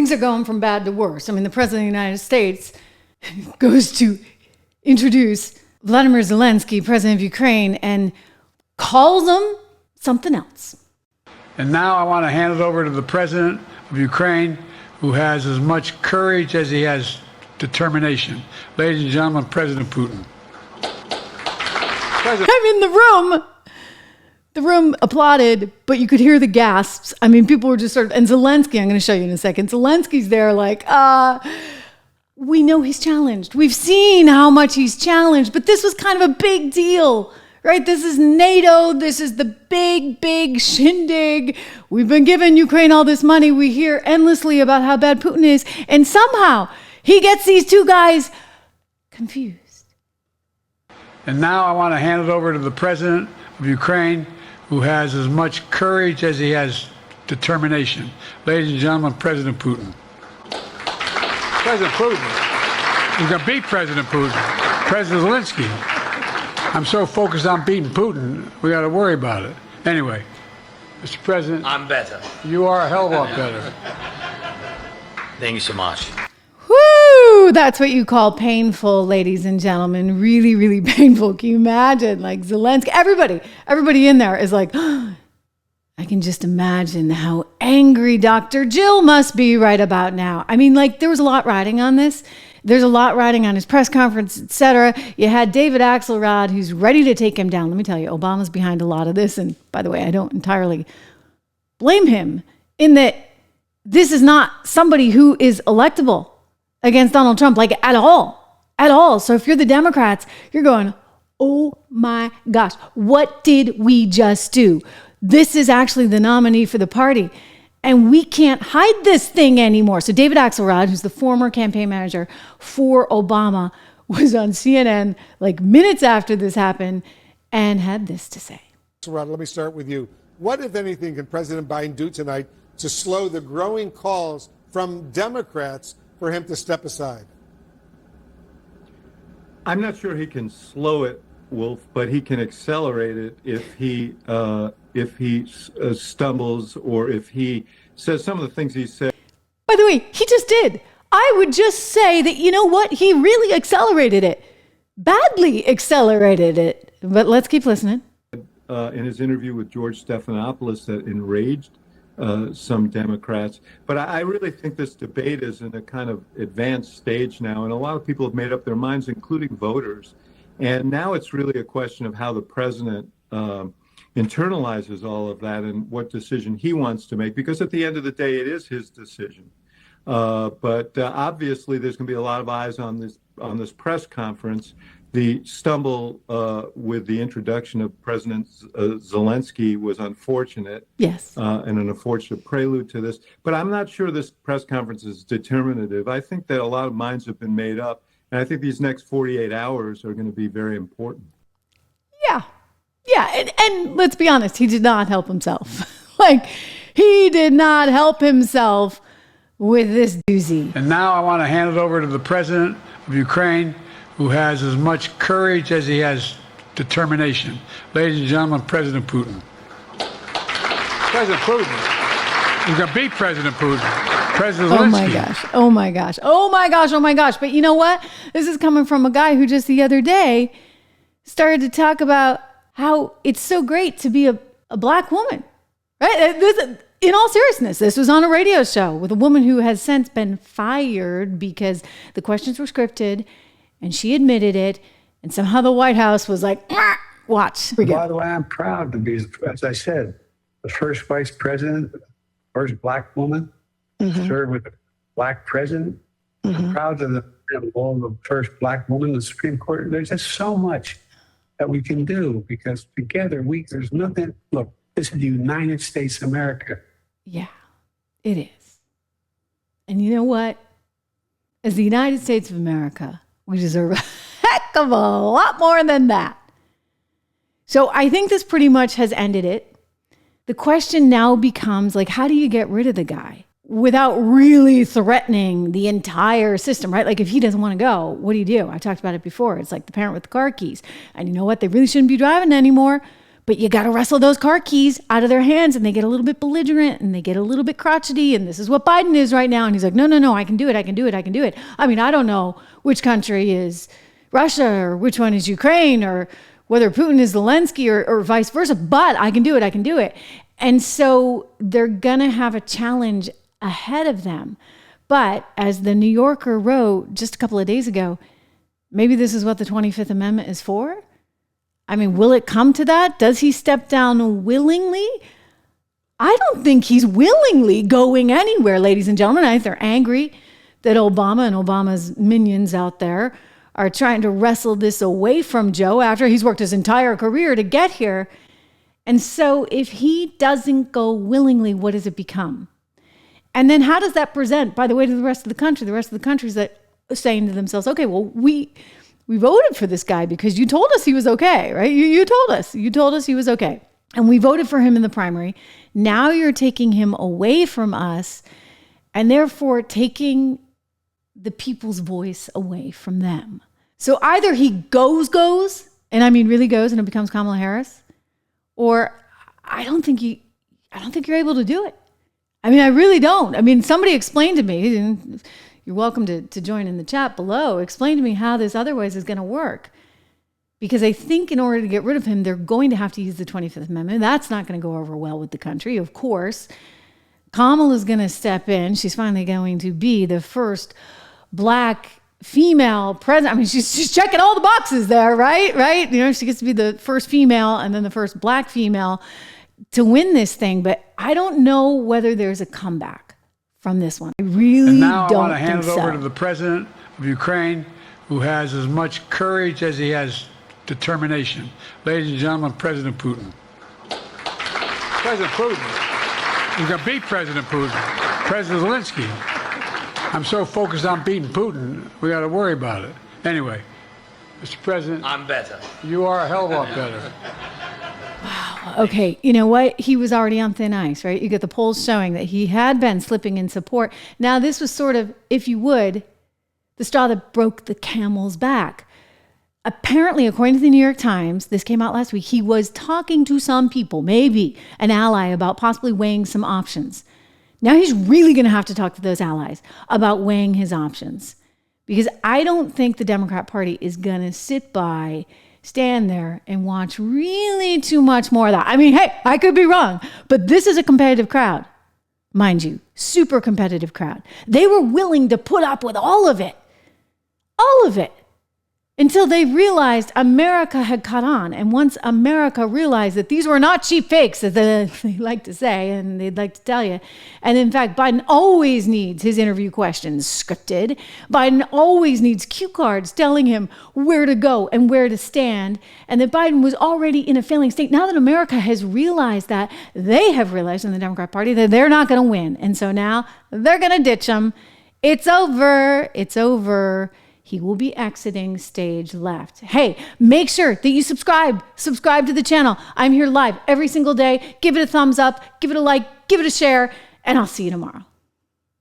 things are going from bad to worse. I mean, the president of the United States goes to introduce Vladimir Zelensky, president of Ukraine, and calls him something else. And now I want to hand it over to the president of Ukraine, who has as much courage as he has determination. Ladies and gentlemen, President Putin. I'm in the room. The room applauded, but you could hear the gasps. I mean, people were just sort of, and Zelensky, I'm going to show you in a second. Zelensky's there like, we know he's challenged. We've seen how much he's challenged, but this was kind of a big deal, right? This is NATO. This is the big shindig. We've been giving Ukraine all this money. We hear endlessly about how bad Putin is. And somehow he gets these two guys confused. And now I want to hand it over to the president of Ukraine, who has as much courage as he has determination. Ladies and gentlemen, President Putin. President Putin. We're going to beat President Putin. President Zelensky. I'm so focused on beating Putin, we got to worry about it. Anyway, Mr. President. I'm better. You are a hell of a lot better. Thank you so much. Woo! That's what you call painful, ladies and gentlemen. Really, really painful. Can you imagine? Like Zelensky, everybody in there is like, oh, I can just imagine how angry Dr. Jill must be right about now. I mean, like, there was a lot riding on this. There's a lot riding on his press conference, etc. You had David Axelrod, who's ready to take him down. Let me tell you, Obama's behind a lot of this. And by the way, I don't entirely blame him in that this is not somebody who is electable against Donald Trump, like at all. So if you're the Democrats, you're going, oh my gosh, what did we just do? This is actually the nominee for the party. And we can't hide this thing anymore. So David Axelrod, who's the former campaign manager for Obama, was on CNN like minutes after this happened and had this to say. Axelrod, let me start with you. What, if anything, can President Biden do tonight to slow the growing calls from Democrats for him to step aside? I'm not sure he can slow it, Wolf, but he can accelerate it if he stumbles or if he says some of the things he said. By the way, he just did. I would just say that, you know what? He really accelerated it. Badly accelerated it. But let's keep listening. In his interview with George Stephanopoulos that enraged some Democrats. But I really think this debate is in a kind of advanced stage now, and a lot of people have made up their minds, including voters. And now it's really a question of how the president internalizes all of that and what decision he wants to make, because at the end of the day, it is his decision. But obviously, there's going to be a lot of eyes on this press conference. The stumble with the introduction of President Zelensky was unfortunate. Yes. And an unfortunate prelude to this. But I'm not sure this press conference is determinative. I think that a lot of minds have been made up. And I think these next 48 hours are going to be very important. Yeah. Yeah. And let's be honest, he did not help himself. He did not help himself with this doozy. And now I want to hand it over to the president of Ukraine, who has as much courage as he has determination. Ladies and gentlemen, President Putin. President Putin. We're going to beat President Putin. President Zelensky. Oh my gosh. Oh my gosh. Oh my gosh. Oh my gosh. But you know what? This is coming from a guy who just the other day started to talk about how it's so great to be a black woman. Right? In all seriousness, this was on a radio show with a woman who has since been fired because the questions were scripted. And she admitted it, and somehow the White House was like, watch. By the way, I'm proud to be, as I said, the first vice president, first black woman to serve with a black president. I'm proud of the first black woman in the Supreme Court. There's just so much that we can do because together there's nothing. Look, this is the United States of America. Yeah, it is. And you know what? As the United States of America, we deserve a heck of a lot more than that. So I think this pretty much has ended it. The question now becomes, how do you get rid of the guy without really threatening the entire system, right? If he doesn't want to go, what do you do? I talked about it before. It's like the parent with the car keys. And you know what? They really shouldn't be driving anymore. But you got to wrestle those car keys out of their hands, and they get a little bit belligerent and they get a little bit crotchety. And this is what Biden is right now. And he's like, no, I can do it. I can do it. I mean, I don't know which country is Russia or which one is Ukraine or whether Putin is Zelensky or vice versa, but I can do it. And so they're going to have a challenge ahead of them. But as the New Yorker wrote just a couple of days ago, maybe this is what the 25th Amendment is for. I mean, will it come to that? Does he step down willingly? I don't think he's willingly going anywhere, ladies and gentlemen. I think they're angry that Obama and Obama's minions out there are trying to wrestle this away from Joe after he's worked his entire career to get here. And so if he doesn't go willingly, what does it become? And then how does that present, by the way, to the rest of the country? The rest of the country's that saying to themselves, okay, well, we voted for this guy because you told us he was okay, right? You told us he was okay. And we voted for him in the primary. Now you're taking him away from us and therefore taking the people's voice away from them. So either he goes, and I mean really goes and it becomes Kamala Harris, or I don't think you're able to do it. I mean, I really don't. I mean, somebody explained to me, and you're welcome to join in the chat below, explain to me how this otherwise is going to work. Because I think in order to get rid of him, they're going to have to use the 25th Amendment. That's not going to go over well with the country, of course. Kamala's going to step in. She's finally going to be the first Black female president. I mean, she's checking all the boxes there, right? You know, she gets to be the first female and then the first Black female to win this thing. But I don't know whether there's a comeback from this one. I really and now don't I want to hand it over so. to the president of Ukraine, who has as much courage as he has determination. Ladies and gentlemen, President Putin. President Putin. You're going to beat President Putin. President Zelensky. I'm so focused on beating Putin, we got to worry about it. Anyway, Mr. President. I'm better. You are a hell of a lot better. Okay, you know what? He was already on thin ice, right? You get the polls showing that he had been slipping in support. Now, this was sort of, if you would, the straw that broke the camel's back. Apparently, according to the New York Times, this came out last week, he was talking to some people, maybe an ally, about possibly weighing some options. Now he's really going to have to talk to those allies about weighing his options. Because I don't think the Democrat Party is going to sit by, stand there, and watch really too much more of that. I mean, hey, I could be wrong, but this is a competitive crowd. Mind you, super competitive crowd. They were willing to put up with all of it, until they realized America had caught on. And once America realized that these were not cheap fakes, as they like to say, and they'd like to tell you. And in fact, Biden always needs his interview questions scripted. Biden always needs cue cards telling him where to go and where to stand. And that Biden was already in a failing state. Now that America has realized that, they have realized in the Democrat Party that they're not going to win. And so now they're going to ditch him. It's over. He will be exiting stage left. Hey, make sure that you subscribe to the channel. I'm here live every single day. Give it a thumbs up, give it a like, give it a share, and I'll see you tomorrow.